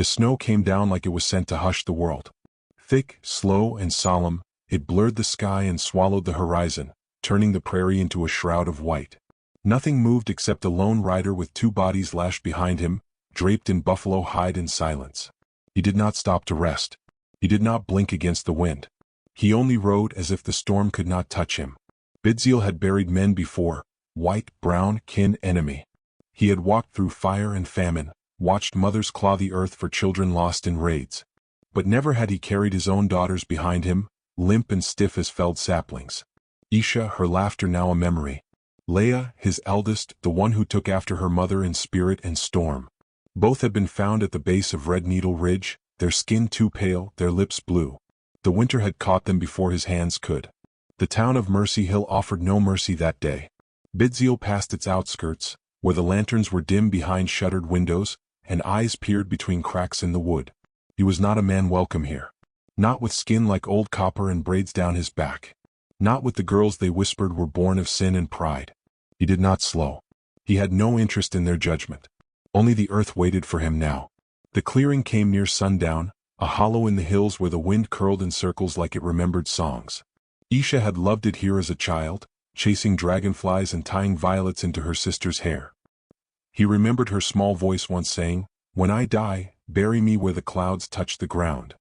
The snow came down like it was sent to hush the world. Thick, slow, and solemn, it blurred the sky and swallowed the horizon, turning the prairie into a shroud of white. Nothing moved except a lone rider with two bodies lashed behind him, draped in buffalo hide in silence. He did not stop to rest. He did not blink against the wind. He only rode as if the storm could not touch him. Bidziel had buried men before, white, brown, kin, enemy. He had walked through fire and famine, watched mothers claw the earth for children lost in raids. But never had he carried his own daughters behind him, limp and stiff as felled saplings. Isha, her laughter now a memory. Leah, his eldest, the one who took after her mother in spirit and storm. Both had been found at the base of Red Needle Ridge, their skin too pale, their lips blue. The winter had caught them before his hands could. The town of Mercy Hill offered no mercy that day. Bidziel passed its outskirts, where the lanterns were dim behind shuttered windows, and eyes peered between cracks in the wood. He was not a man welcome here. Not with skin like old copper and braids down his back. Not with the girls they whispered were born of sin and pride. He did not slow. He had no interest in their judgment. Only the earth waited for him now. The clearing came near sundown, a hollow in the hills where the wind curled in circles like it remembered songs. Isha had loved it here as a child, chasing dragonflies and tying violets into her sister's hair. He remembered her small voice once saying, "When I die, bury me where the clouds touch the ground."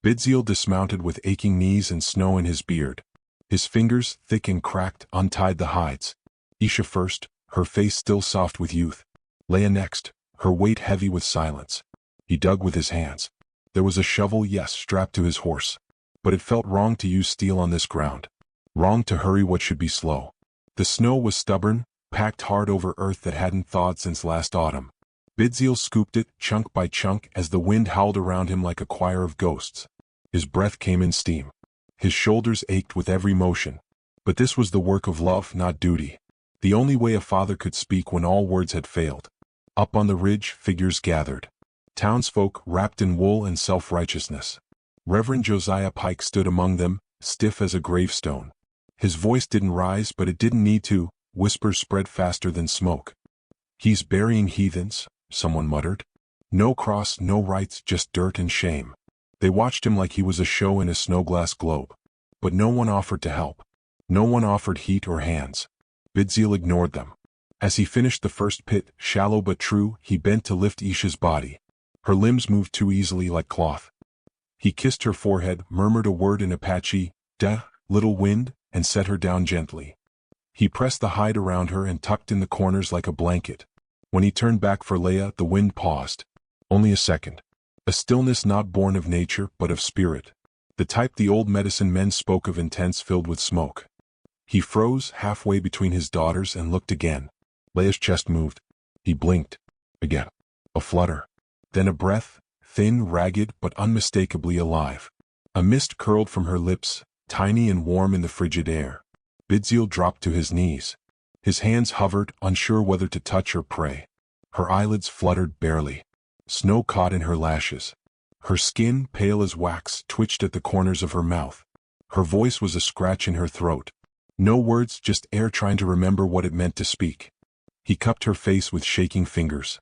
Bidziel dismounted with aching knees and snow in his beard. His fingers, thick and cracked, untied the hides. Isha first, her face still soft with youth. Leah next, her weight heavy with silence. He dug with his hands. There was a shovel, yes, strapped to his horse. But it felt wrong to use steel on this ground. Wrong to hurry what should be slow. The snow was stubborn, packed hard over earth that hadn't thawed since last autumn. Bidziel scooped it, chunk by chunk, as the wind howled around him like a choir of ghosts. His breath came in steam. His shoulders ached with every motion. But this was the work of love, not duty. The only way a father could speak when all words had failed. Up on the ridge, figures gathered. Townsfolk wrapped in wool and self-righteousness. Reverend Josiah Pike stood among them, stiff as a gravestone. His voice didn't rise, but it didn't need to. Whispers spread faster than smoke. "He's burying heathens," someone muttered. "No cross, no rites, just dirt and shame." They watched him like he was a show in a snowglass globe. But no one offered to help. No one offered heat or hands. Bidziel ignored them. As he finished the first pit, shallow but true, he bent to lift Isha's body. Her limbs moved too easily like cloth. He kissed her forehead, murmured a word in Apache, "Duh, little wind," and set her down gently. He pressed the hide around her and tucked in the corners like a blanket. When he turned back for Leah, the wind paused. Only a second. A stillness not born of nature, but of spirit. The type the old medicine men spoke of, intense, filled with smoke. He froze halfway between his daughters and looked again. Leah's chest moved. He blinked. Again. A flutter. Then a breath, thin, ragged, but unmistakably alive. A mist curled from her lips, tiny and warm in the frigid air. Bidziel dropped to his knees. His hands hovered, unsure whether to touch or pray. Her eyelids fluttered barely. Snow caught in her lashes. Her skin, pale as wax, twitched at the corners of her mouth. Her voice was a scratch in her throat. No words, just air trying to remember what it meant to speak. He cupped her face with shaking fingers.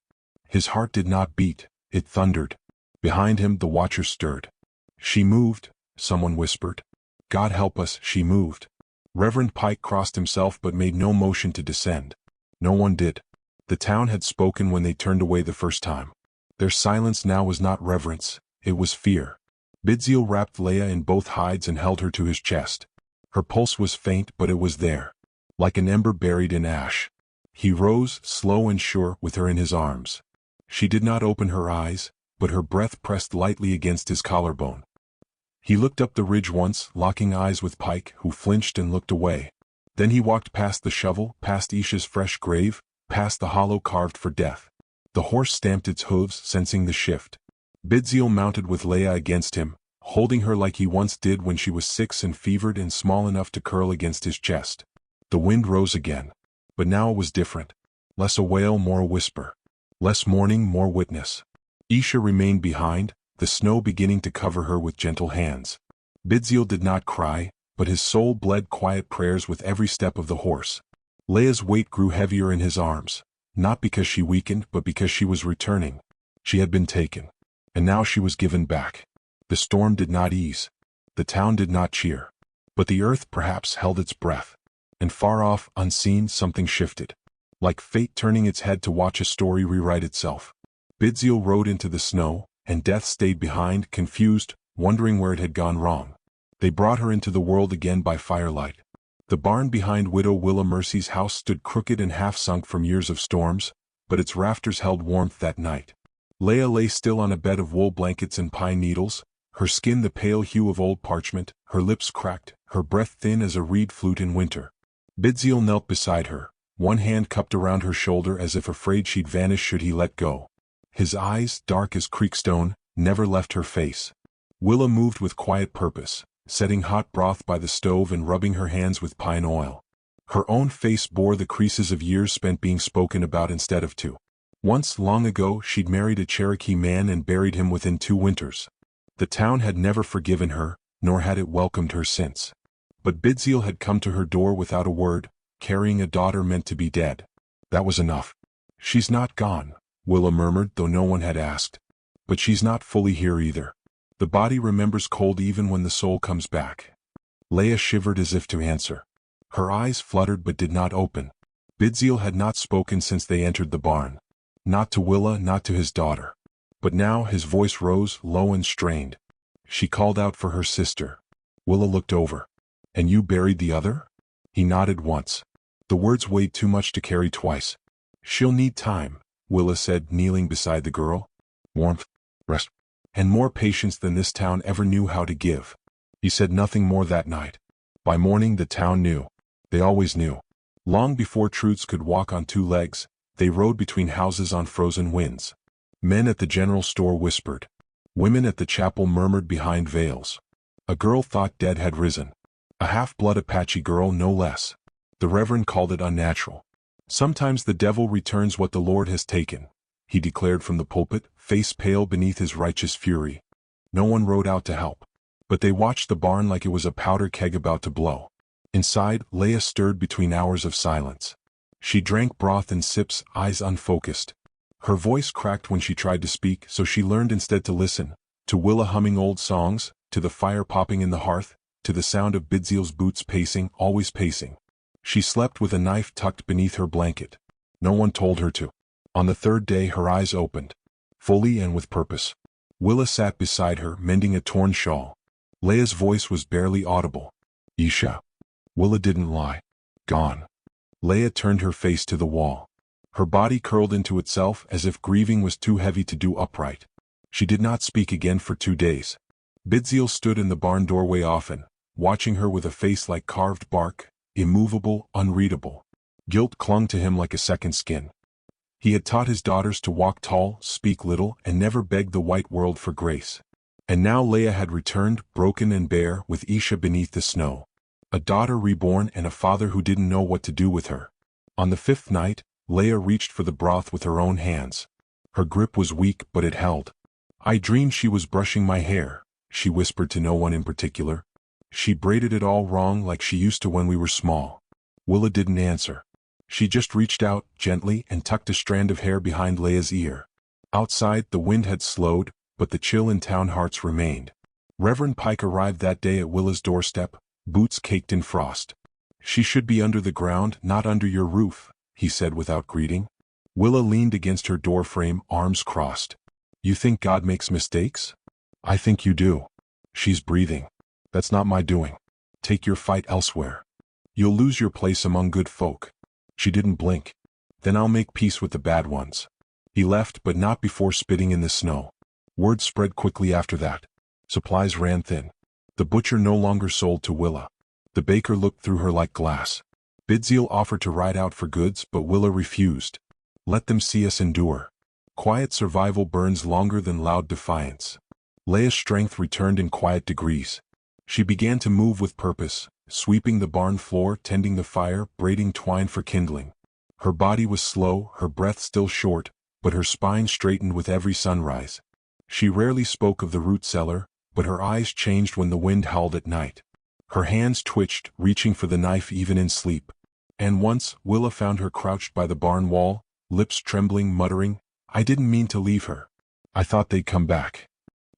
His heart did not beat, it thundered. Behind him, the watchers stirred. "She moved," someone whispered. "God help us, she moved." Reverend Pike crossed himself but made no motion to descend. No one did. The town had spoken when they turned away the first time. Their silence now was not reverence, it was fear. Bidziel wrapped Leah in both hides and held her to his chest. Her pulse was faint, but it was there. Like an ember buried in ash. He rose, slow and sure, with her in his arms. She did not open her eyes, but her breath pressed lightly against his collarbone. He looked up the ridge once, locking eyes with Pike, who flinched and looked away. Then he walked past the shovel, past Isha's fresh grave, past the hollow carved for death. The horse stamped its hooves, sensing the shift. Bidziel mounted with Leah against him, holding her like he once did when she was 6 and fevered and small enough to curl against his chest. The wind rose again. But now it was different. Less a wail, more a whisper. Less mourning, more witness. Isha remained behind, the snow beginning to cover her with gentle hands. Bidziel did not cry, but his soul bled quiet prayers with every step of the horse. Leah's weight grew heavier in his arms, not because she weakened but because she was returning. She had been taken. And now she was given back. The storm did not ease. The town did not cheer. But the earth perhaps held its breath. And far off, unseen, something shifted. Like fate turning its head to watch a story rewrite itself. Bidziel rode into the snow, and death stayed behind, confused, wondering where it had gone wrong. They brought her into the world again by firelight. The barn behind Widow Willa Mercy's house stood crooked and half-sunk from years of storms, but its rafters held warmth that night. Leah lay still on a bed of wool blankets and pine needles, her skin the pale hue of old parchment, her lips cracked, her breath thin as a reed flute in winter. Bidziel knelt beside her, one hand cupped around her shoulder as if afraid she'd vanish should he let go. His eyes, dark as creekstone, never left her face. Willa moved with quiet purpose, setting hot broth by the stove and rubbing her hands with pine oil. Her own face bore the creases of years spent being spoken about instead of to. Once, long ago, she'd married a Cherokee man and buried him within 2 winters. The town had never forgiven her, nor had it welcomed her since. But Bidziel had come to her door without a word, carrying a daughter meant to be dead. That was enough. She's not gone, Willa murmured, though no one had asked. But she's not fully here either. The body remembers cold even when the soul comes back. Leah shivered as if to answer. Her eyes fluttered but did not open. Bidziel had not spoken since they entered the barn. Not to Willa, not to his daughter. But now his voice rose, low and strained. She called out for her sister. Willa looked over. And you buried the other? He nodded once. The words weighed too much to carry twice. She'll need time, Willa said, kneeling beside the girl. Warmth, rest, and more patience than this town ever knew how to give. He said nothing more that night. By morning the town knew. They always knew. Long before truths could walk on 2 legs, they rode between houses on frozen winds. Men at the general store whispered. Women at the chapel murmured behind veils. A girl thought dead had risen. A half-blood Apache girl, no less. The Reverend called it unnatural. Sometimes the devil returns what the Lord has taken, he declared from the pulpit, face pale beneath his righteous fury. No one rode out to help. But they watched the barn like it was a powder keg about to blow. Inside, Leah stirred between hours of silence. She drank broth in sips, eyes unfocused. Her voice cracked when she tried to speak, so she learned instead to listen, to Willa humming old songs, to the fire popping in the hearth, to the sound of Bidziel's boots pacing, always pacing. She slept with a knife tucked beneath her blanket. No one told her to. On the 3rd day her eyes opened. Fully and with purpose. Willa sat beside her, mending a torn shawl. Leah's voice was barely audible. Isha. Willa didn't lie. Gone. Leah turned her face to the wall. Her body curled into itself as if grieving was too heavy to do upright. She did not speak again for 2 days. Bidziel stood in the barn doorway often, watching her with a face like carved bark, immovable, unreadable. Guilt clung to him like a second skin. He had taught his daughters to walk tall, speak little, and never beg the white world for grace. And now Leah had returned, broken and bare, with Isha beneath the snow. A daughter reborn and a father who didn't know what to do with her. On the 5th night, Leah reached for the broth with her own hands. Her grip was weak, but it held. I dreamed she was brushing my hair, she whispered to no one in particular. She braided it all wrong like she used to when we were small. Willa didn't answer. She just reached out, gently, and tucked a strand of hair behind Leah's ear. Outside, the wind had slowed, but the chill in town hearts remained. Reverend Pike arrived that day at Willa's doorstep, boots caked in frost. She should be under the ground, not under your roof, he said without greeting. Willa leaned against her doorframe, arms crossed. You think God makes mistakes? I think you do. She's breathing. That's not my doing. Take your fight elsewhere. You'll lose your place among good folk. She didn't blink. Then I'll make peace with the bad ones. He left, but not before spitting in the snow. Word spread quickly after that. Supplies ran thin. The butcher no longer sold to Willa. The baker looked through her like glass. Bidziel offered to ride out for goods, but Willa refused. Let them see us endure. Quiet survival burns longer than loud defiance. Leah's strength returned in quiet degrees. She began to move with purpose, sweeping the barn floor, tending the fire, braiding twine for kindling. Her body was slow, her breath still short, but her spine straightened with every sunrise. She rarely spoke of the root cellar, but her eyes changed when the wind howled at night. Her hands twitched, reaching for the knife even in sleep. And once, Willa found her crouched by the barn wall, lips trembling, muttering, I didn't mean to leave her. I thought they'd come back.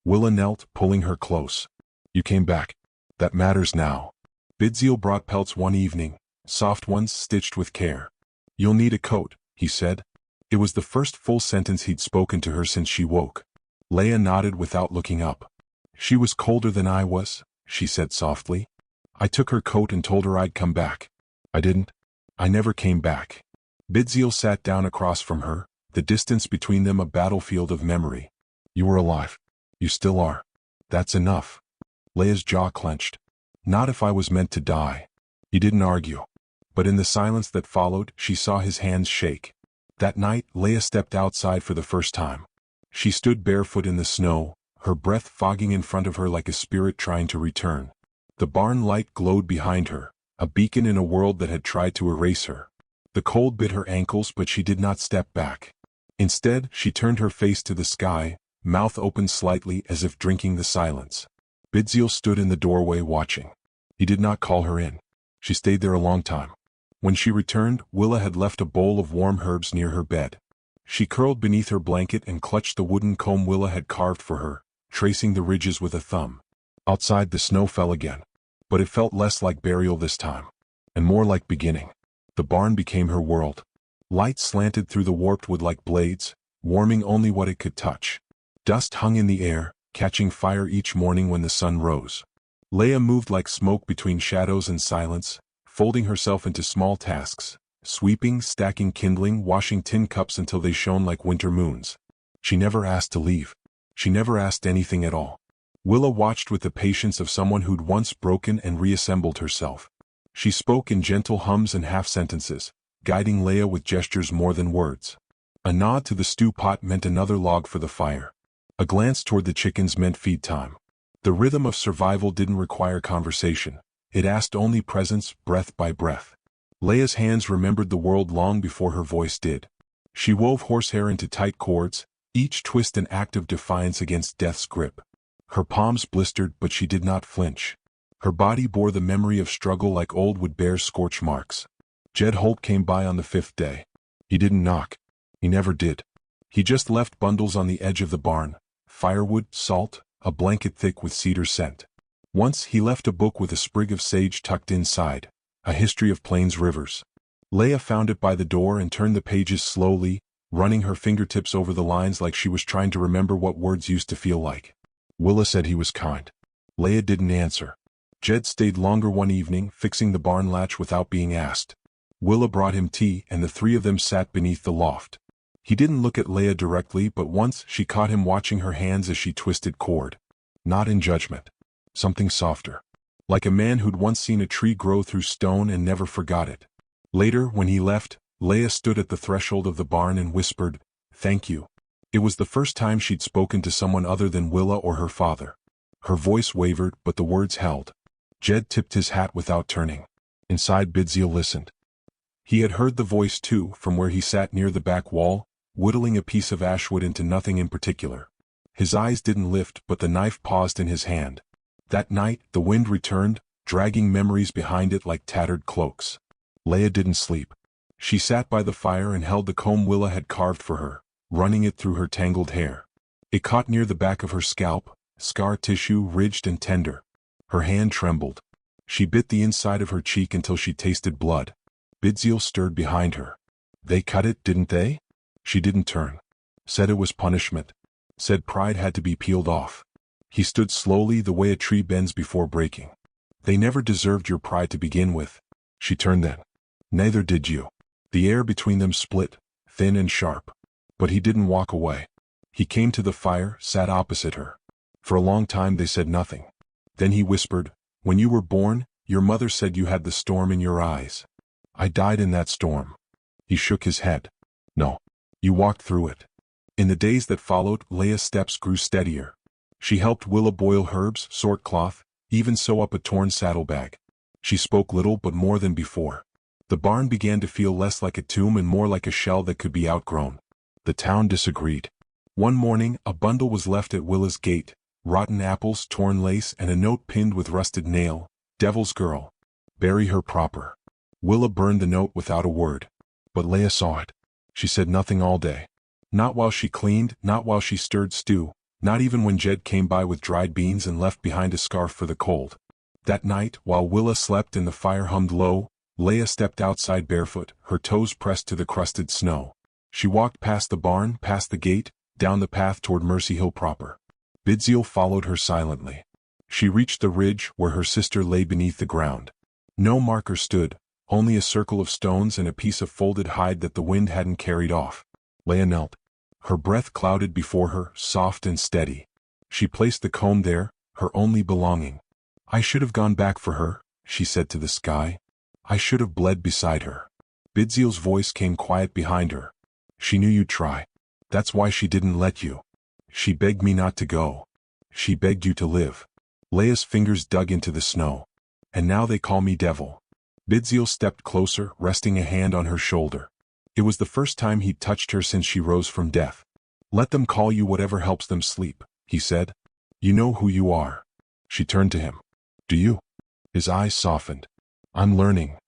Willa knelt, pulling her close. You came back. That matters now. Bidziel brought pelts one evening, soft ones stitched with care. You'll need a coat, he said. It was the first full sentence he'd spoken to her since she woke. Leia nodded without looking up. She was colder than I was, she said softly. I took her coat and told her I'd come back. I didn't. I never came back. Bidziel sat down across from her, the distance between them a battlefield of memory. You were alive. You still are. That's enough. Leia's jaw clenched. Not if I was meant to die. He didn't argue. But in the silence that followed, she saw his hands shake. That night, Leia stepped outside for the first time. She stood barefoot in the snow, her breath fogging in front of her like a spirit trying to return. The barn light glowed behind her, a beacon in a world that had tried to erase her. The cold bit her ankles, but she did not step back. Instead, she turned her face to the sky, mouth open slightly as if drinking the silence. Bidziel stood in the doorway watching. He did not call her in. She stayed there a long time. When she returned, Willa had left a bowl of warm herbs near her bed. She curled beneath her blanket and clutched the wooden comb Willa had carved for her, tracing the ridges with a thumb. Outside the snow fell again. But it felt less like burial this time, and more like beginning. The barn became her world. Light slanted through the warped wood like blades, warming only what it could touch. Dust hung in the air, catching fire each morning when the sun rose. Leia moved like smoke between shadows and silence, folding herself into small tasks, sweeping, stacking kindling, washing tin cups until they shone like winter moons. She never asked to leave. She never asked anything at all. Willa watched with the patience of someone who'd once broken and reassembled herself. She spoke in gentle hums and half-sentences, guiding Leia with gestures more than words. A nod to the stew pot meant another log for the fire. A glance toward the chickens meant feed time. The rhythm of survival didn't require conversation. It asked only presence, breath by breath. Leia's hands remembered the world long before her voice did. She wove horsehair into tight cords, each twist an act of defiance against death's grip. Her palms blistered, but she did not flinch. Her body bore the memory of struggle like old wood bear scorch marks. Jed Holt came by on the 5th day. He didn't knock. He never did. He just left bundles on the edge of the barn, firewood, salt, a blanket thick with cedar scent. Once he left a book with a sprig of sage tucked inside, a history of Plains rivers. Leia found it by the door and turned the pages slowly, running her fingertips over the lines like she was trying to remember what words used to feel like. Willa said he was kind. Leia didn't answer. Jed stayed longer one evening, fixing the barn latch without being asked. Willa brought him tea and the three of them sat beneath the loft. He didn't look at Leia directly, but once she caught him watching her hands as she twisted cord. Not in judgment. Something softer. Like a man who'd once seen a tree grow through stone and never forgot it. Later, when he left, Leia stood at the threshold of the barn and whispered, "Thank you." It was the first time she'd spoken to someone other than Willa or her father. Her voice wavered, but the words held. Jed tipped his hat without turning. Inside, Bidziel listened. He had heard the voice too, from where he sat near the back wall, whittling a piece of ashwood into nothing in particular. His eyes didn't lift, but the knife paused in his hand. That night, the wind returned, dragging memories behind it like tattered cloaks. Leia didn't sleep. She sat by the fire and held the comb Willa had carved for her, running it through her tangled hair. It caught near the back of her scalp, scar tissue ridged and tender. Her hand trembled. She bit the inside of her cheek until she tasted blood. Bidziel stirred behind her. They cut it, didn't they? She didn't turn. Said it was punishment. Said pride had to be peeled off. He stood slowly, the way a tree bends before breaking. They never deserved your pride to begin with. She turned then. Neither did you. The air between them split, thin and sharp. But he didn't walk away. He came to the fire, sat opposite her. For a long time they said nothing. Then he whispered, "When you were born, your mother said you had the storm in your eyes. I died in that storm." He shook his head. "No. You walked through it." In the days that followed, Leia's steps grew steadier. She helped Willa boil herbs, sort cloth, even sew up a torn saddlebag. She spoke little but more than before. The barn began to feel less like a tomb and more like a shell that could be outgrown. The town disagreed. One morning, a bundle was left at Willa's gate, rotten apples, torn lace, and a note pinned with rusted nail, "Devil's girl. Bury her proper." Willa burned the note without a word. But Leia saw it. She said nothing all day. Not while she cleaned, not while she stirred stew, not even when Jed came by with dried beans and left behind a scarf for the cold. That night, while Willa slept and the fire hummed low, Leia stepped outside barefoot, her toes pressed to the crusted snow. She walked past the barn, past the gate, down the path toward Mercy Hill proper. Bidziel followed her silently. She reached the ridge where her sister lay beneath the ground. No marker stood, only a circle of stones and a piece of folded hide that the wind hadn't carried off. Leia knelt. Her breath clouded before her, soft and steady. She placed the comb there, her only belonging. "I should have gone back for her," she said to the sky. "I should have bled beside her." Bidziel's voice came quiet behind her. "She knew you'd try. That's why she didn't let you. She begged me not to go. She begged you to live." Leia's fingers dug into the snow. "And now they call me Devil." Bidziel stepped closer, resting a hand on her shoulder. It was the first time he'd touched her since she rose from death. "Let them call you whatever helps them sleep," he said. "You know who you are." She turned to him. "Do you?" His eyes softened. "I'm learning."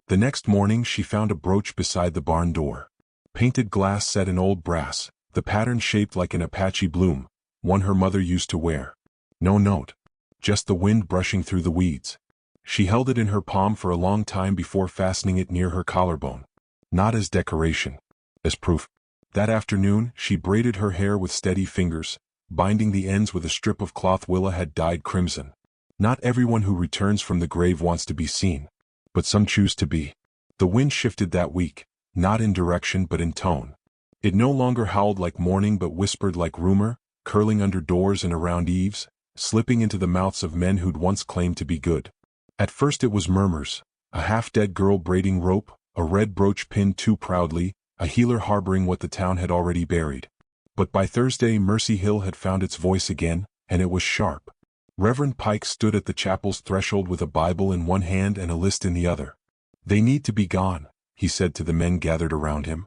The next morning she found a brooch beside the barn door. Painted glass set in old brass, the pattern shaped like an Apache bloom, one her mother used to wear. No note. Just the wind brushing through the weeds. She held it in her palm for a long time before fastening it near her collarbone. Not as decoration. As proof. That afternoon, she braided her hair with steady fingers, binding the ends with a strip of cloth Willa had dyed crimson. Not everyone who returns from the grave wants to be seen. But some choose to be. The wind shifted that week, not in direction but in tone. It no longer howled like mourning but whispered like rumor, curling under doors and around eaves, slipping into the mouths of men who'd once claimed to be good. At first it was murmurs, a half-dead girl braiding rope, a red brooch pinned too proudly, a healer harboring what the town had already buried. But by Thursday Mercy Hill had found its voice again, and it was sharp. Reverend Pike stood at the chapel's threshold with a Bible in one hand and a list in the other. "They need to be gone," he said to the men gathered around him.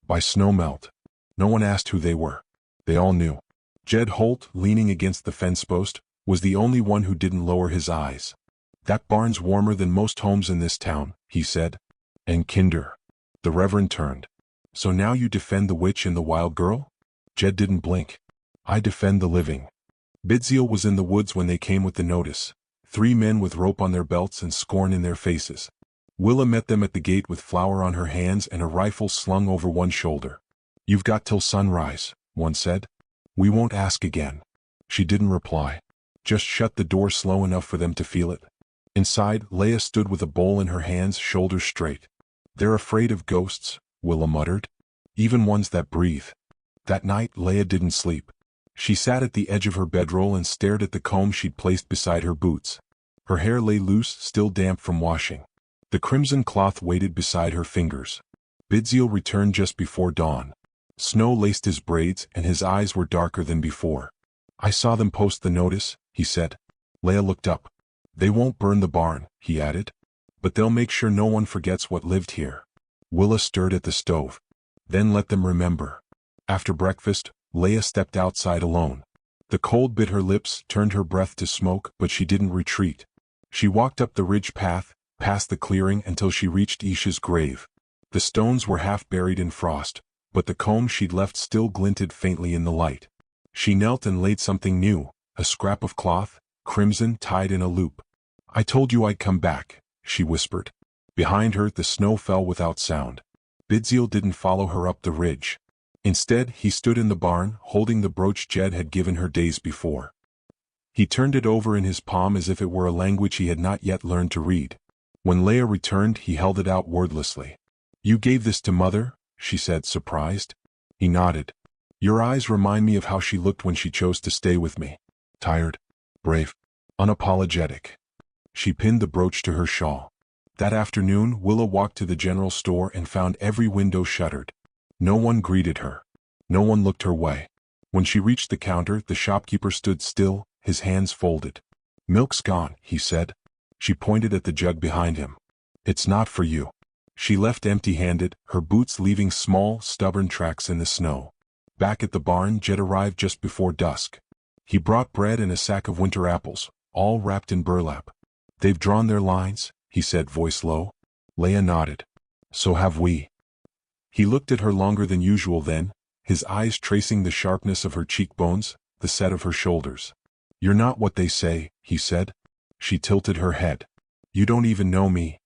"By snowmelt." No one asked who they were. They all knew. Jed Holt, leaning against the fence post, was the only one who didn't lower his eyes. "That barn's warmer than most homes in this town," he said. "And kinder." The Reverend turned. "So now you defend the witch and the wild girl?" Jed didn't blink. "I defend the living." Bidziel was in the woods when they came with the notice. 3 men with rope on their belts and scorn in their faces. Willa met them at the gate with flour on her hands and a rifle slung over one shoulder. "You've got till sunrise," one said. "We won't ask again." She didn't reply. Just shut the door slow enough for them to feel it. Inside, Leia stood with a bowl in her hands, shoulders straight. "They're afraid of ghosts," Willa muttered. "Even ones that breathe." That night, Leia didn't sleep. She sat at the edge of her bedroll and stared at the comb she'd placed beside her boots. Her hair lay loose, still damp from washing. The crimson cloth waited beside her fingers. Bidziel returned just before dawn. Snow laced his braids, and his eyes were darker than before. "I saw them post the notice," he said. Leia looked up. "They won't burn the barn," he added. "But they'll make sure no one forgets what lived here." Willa stirred at the stove. "Then let them remember." After breakfast, Leia stepped outside alone. The cold bit her lips, turned her breath to smoke, but she didn't retreat. She walked up the ridge path, past the clearing until she reached Isha's grave. The stones were half buried in frost, but the comb she'd left still glinted faintly in the light. She knelt and laid something new, a scrap of cloth, crimson tied in a loop. "I told you I'd come back," she whispered. Behind her the snow fell without sound. Bidziel didn't follow her up the ridge. Instead, he stood in the barn, holding the brooch Jed had given her days before. He turned it over in his palm as if it were a language he had not yet learned to read. When Leia returned, he held it out wordlessly. "You gave this to Mother?" she said, surprised. He nodded. "Your eyes remind me of how she looked when she chose to stay with me. Tired, brave, unapologetic." She pinned the brooch to her shawl. That afternoon, Willa walked to the general store and found every window shuttered. No one greeted her. No one looked her way. When she reached the counter, the shopkeeper stood still, his hands folded. "Milk's gone," he said. She pointed at the jug behind him. "It's not for you." She left empty-handed, her boots leaving small, stubborn tracks in the snow. Back at the barn, Jed arrived just before dusk. He brought bread and a sack of winter apples, all wrapped in burlap. "They've drawn their lines," he said, voice low. Leia nodded. "So have we." He looked at her longer than usual then, his eyes tracing the sharpness of her cheekbones, the set of her shoulders. "You're not what they say," he said. She tilted her head. "You don't even know me.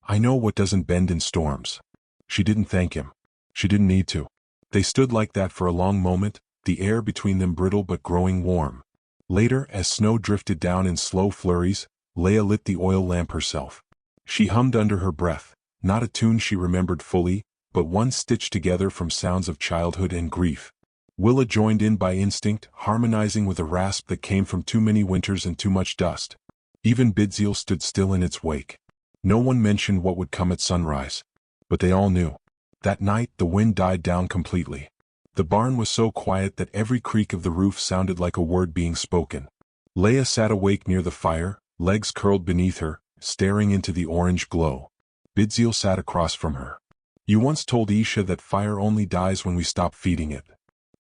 I know what doesn't bend in storms." She didn't thank him. She didn't need to. They stood like that for a long moment, the air between them brittle but growing warm. Later, as snow drifted down in slow flurries, Leia lit the oil lamp herself. She hummed under her breath, not a tune she remembered fully, but one stitched together from sounds of childhood and grief. Willa joined in by instinct, harmonizing with a rasp that came from too many winters and too much dust. Even Bidziel stood still in its wake. No one mentioned what would come at sunrise. But they all knew. That night the wind died down completely. The barn was so quiet that every creak of the roof sounded like a word being spoken. Leia sat awake near the fire, legs curled beneath her, staring into the orange glow. Bidziel sat across from her. "You once told Isha that fire only dies when we stop feeding it."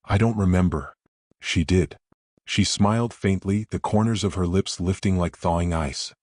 "I don't remember." "She did." She smiled faintly, the corners of her lips lifting like thawing ice.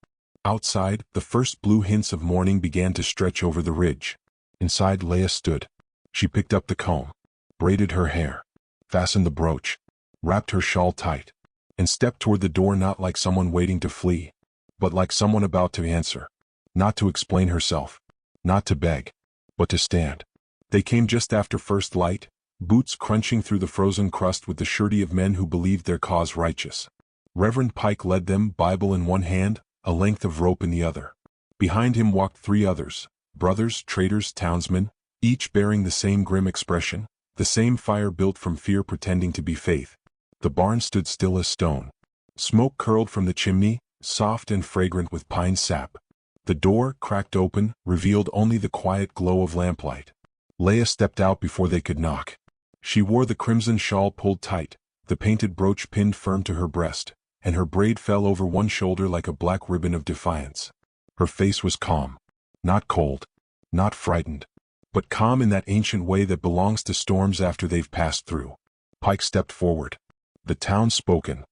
Outside, the first blue hints of morning began to stretch over the ridge. Inside, Leia stood. She picked up the comb, braided her hair, fastened the brooch, wrapped her shawl tight, and stepped toward the door, not like someone waiting to flee, but like someone about to answer. Not to explain herself, not to beg, but to stand. They came just after first light, boots crunching through the frozen crust with the surety of men who believed their cause righteous. Reverend Pike led them, Bible in one hand, a length of rope in the other. Behind him walked 3 others, brothers, traders, townsmen, each bearing the same grim expression, the same fire built from fear pretending to be faith. The barn stood still as stone. Smoke curled from the chimney, soft and fragrant with pine sap. The door, cracked open, revealed only the quiet glow of lamplight. Leia stepped out before they could knock. She wore the crimson shawl pulled tight, the painted brooch pinned firm to her breast, and her braid fell over one shoulder like a black ribbon of defiance. Her face was calm. Not cold. Not frightened. But calm in that ancient way that belongs to storms after they've passed through. Pike stepped forward. "The town's spoken."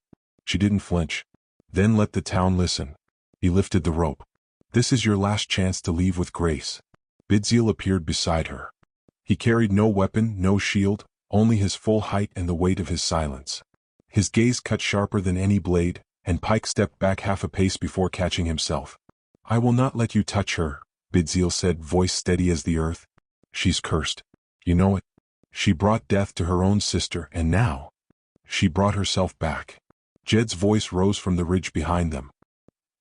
She didn't flinch. "Then let the town listen." He lifted the rope. "This is your last chance to leave with grace." Bidziel appeared beside her. He carried no weapon, no shield, only his full height and the weight of his silence. His gaze cut sharper than any blade, and Pike stepped back half a pace before catching himself. "I will not let you touch her," Bidziel said, voice steady as the earth. "She's cursed. You know it. She brought death to her own sister, and now she brought herself back." Jed's voice rose from the ridge behind them.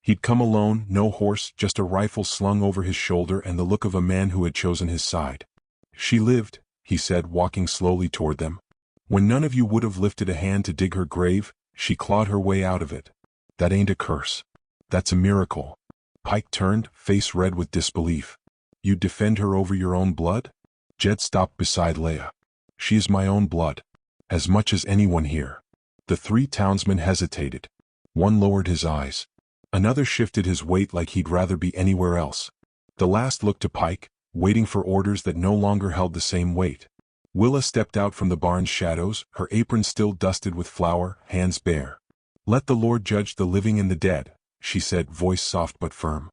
He'd come alone, no horse, just a rifle slung over his shoulder and the look of a man who had chosen his side. "She lived," he said, walking slowly toward them. "When none of you would have lifted a hand to dig her grave, she clawed her way out of it. That ain't a curse. That's a miracle." Pike turned, face red with disbelief. "You'd defend her over your own blood?" Jed stopped beside Leia. "She is my own blood. As much as anyone here." The 3 townsmen hesitated. One lowered his eyes. Another shifted his weight like he'd rather be anywhere else. The last looked to Pike, waiting for orders that no longer held the same weight. Willa stepped out from the barn's shadows, her apron still dusted with flour, hands bare. "Let the Lord judge the living and the dead," she said, voice soft but firm.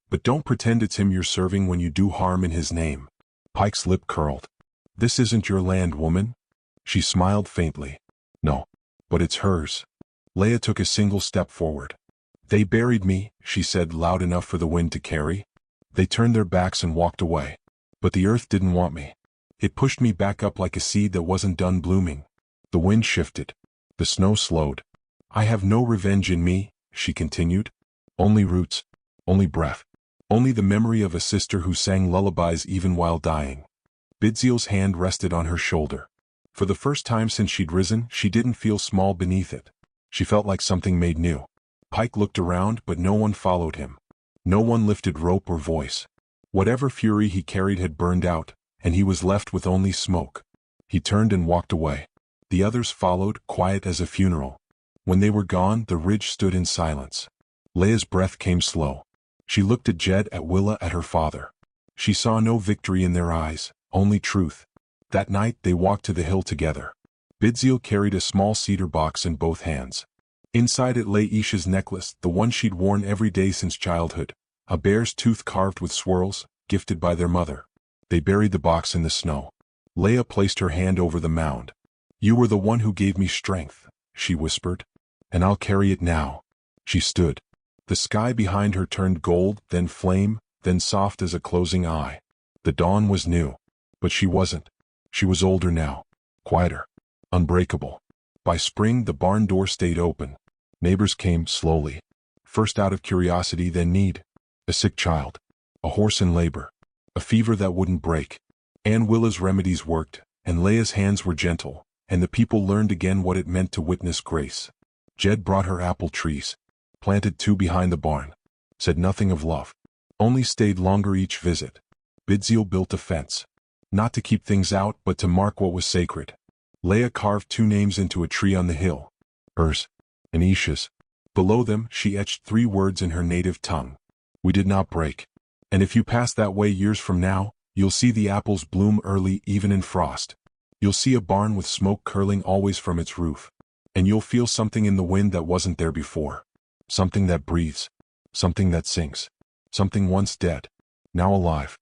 "But don't pretend it's him you're serving when you do harm in his name." Pike's lip curled. "This isn't your land, woman." She smiled faintly. "No. But it's hers." Leia took a single step forward. "They buried me," she said, loud enough for the wind to carry. "They turned their backs and walked away. But the earth didn't want me. It pushed me back up like a seed that wasn't done blooming." The wind shifted. The snow slowed. "I have no revenge in me," she continued. "Only roots. Only breath. Only the memory of a sister who sang lullabies even while dying." Bidziel's hand rested on her shoulder. For the first time since she'd risen, she didn't feel small beneath it. She felt like something made new. Pike looked around, but no one followed him. No one lifted rope or voice. Whatever fury he carried had burned out, and he was left with only smoke. He turned and walked away. The others followed, quiet as a funeral. When they were gone, the ridge stood in silence. Leia's breath came slow. She looked at Jed, at Willa, at her father. She saw no victory in their eyes, only truth. That night they walked to the hill together. Bidziel carried a small cedar box in both hands. Inside it lay Isha's necklace, the one she'd worn every day since childhood, a bear's tooth carved with swirls, gifted by their mother. They buried the box in the snow. Leia placed her hand over the mound. You were the one who gave me strength, she whispered. And I'll carry it now. She stood. The sky behind her turned gold, then flame, then soft as a closing eye. The dawn was new. But she wasn't. She was older now. Quieter. Unbreakable. By spring the barn door stayed open. Neighbors came slowly. First out of curiosity, then need. A sick child. A horse in labor. A fever that wouldn't break. Aunt Willa's remedies worked, and Leah's hands were gentle, and the people learned again what it meant to witness grace. Jed brought her apple trees. Planted 2 behind the barn. Said nothing of love. Only stayed longer each visit. Bidziel built a fence. Not to keep things out, but to mark what was sacred. Leah carved 2 names into a tree on the hill. Hers. And Isha's. Below them, she etched 3 words in her native tongue. We did not break. And if you pass that way years from now, you'll see the apples bloom early even in frost. You'll see a barn with smoke curling always from its roof. And you'll feel something in the wind that wasn't there before. Something that breathes. Something that sings. Something once dead, now alive.